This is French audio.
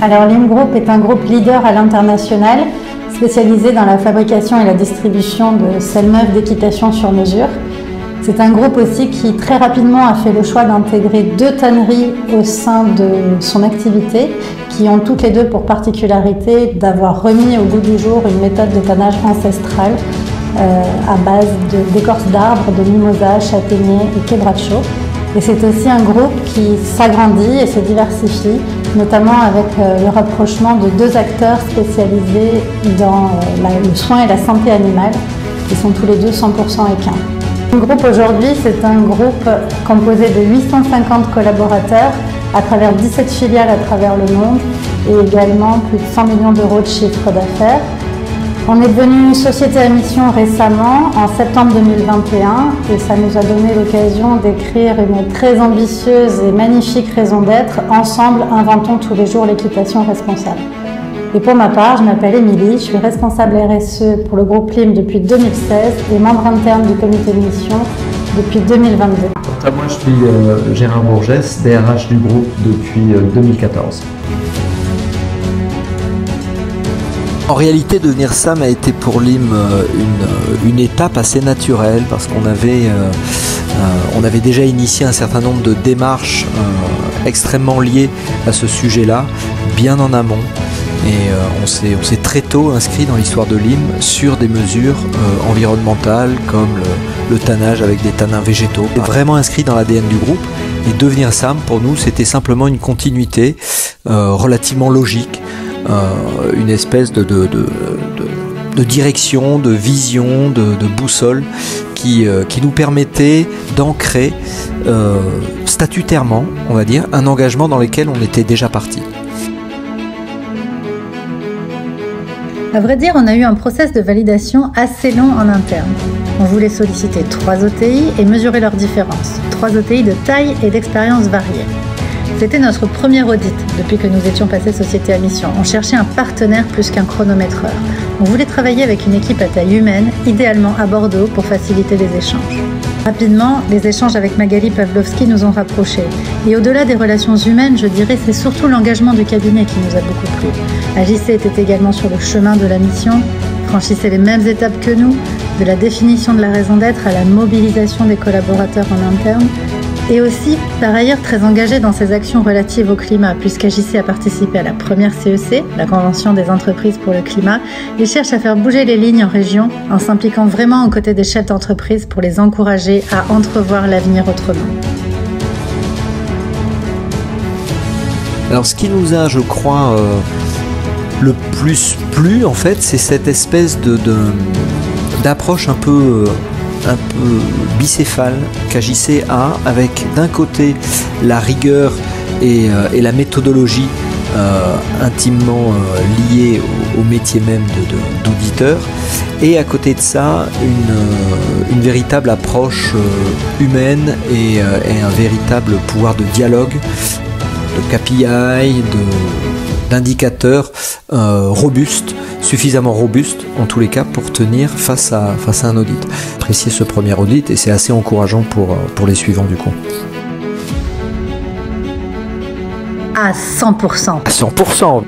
Alors Lim Group est un groupe leader à l'international, spécialisé dans la fabrication et la distribution de selles neuves d'équitation sur mesure. C'est un groupe aussi qui très rapidement a fait le choix d'intégrer 2 tanneries au sein de son activité, qui ont toutes les 2 pour particularité d'avoir remis au goût du jour une méthode de tannage ancestrale à base d'écorce d'arbres, de mimosa, châtaignier et quebracho. Et c'est aussi un groupe qui s'agrandit et se diversifie, notamment avec le rapprochement de 2 acteurs spécialisés dans le soin et la santé animale, qui sont tous les 2 100% équins. Le groupe aujourd'hui, c'est un groupe composé de 850 collaborateurs à travers 17 filiales à travers le monde et également plus de 100 millions d'euros de chiffre d'affaires. On est devenu une société à mission récemment, en septembre 2021, et ça nous a donné l'occasion d'écrire une très ambitieuse et magnifique raison d'être. Ensemble, inventons tous les jours l'équitation responsable. Et pour ma part, je m'appelle Émilie, je suis responsable RSE pour le groupe Lim depuis 2016 et membre interne du comité de mission depuis 2022. Moi, je suis Gérard Bourgès, DRH du groupe depuis 2014. En réalité, devenir SAM a été pour Lim une étape assez naturelle parce qu'on avait déjà initié un certain nombre de démarches extrêmement liées à ce sujet-là, bien en amont. Et on s'est très tôt inscrit dans l'histoire de Lim sur des mesures environnementales comme le tannage avec des tanins végétaux. C'est vraiment inscrit dans l'ADN du groupe et devenir SAM pour nous c'était simplement une continuité relativement logique. Une espèce de direction, de vision, de boussole qui nous permettait d'ancrer statutairement, on va dire, un engagement dans lequel on était déjà parti. À vrai dire, on a eu un process de validation assez long en interne. On voulait solliciter 3 OTI et mesurer leurs différences. 3 OTI de taille et d'expérience variées. C'était notre premier audit depuis que nous étions passés société à mission. On cherchait un partenaire plus qu'un chronométreur. On voulait travailler avec une équipe à taille humaine, idéalement à Bordeaux pour faciliter les échanges. Rapidement, les échanges avec Magali Pavlovski nous ont rapprochés. Et au-delà des relations humaines, je dirais c'est surtout l'engagement du cabinet qui nous a beaucoup plu. AJC était également sur le chemin de la mission, franchissait les mêmes étapes que nous, de la définition de la raison d'être à la mobilisation des collaborateurs en interne, et aussi, par ailleurs, très engagé dans ses actions relatives au climat, puisqu'AJC a participé à la première CEC, la Convention des entreprises pour le climat, et cherche à faire bouger les lignes en région en s'impliquant vraiment aux côtés des chefs d'entreprise pour les encourager à entrevoir l'avenir autrement. Alors ce qui nous a, je crois, le plus plu, en fait, c'est cette espèce d'approche un peu bicéphale qu'AJC a, avec d'un côté la rigueur et la méthodologie intimement liée au métier même d'auditeur, et à côté de ça une véritable approche humaine et un véritable pouvoir de dialogue, de KPI, d'indicateurs robustes, suffisamment robuste en tous les cas pour tenir face à un audit. Apprécier ce premier audit et c'est assez encourageant pour les suivants du coup. À 100%. À 100%.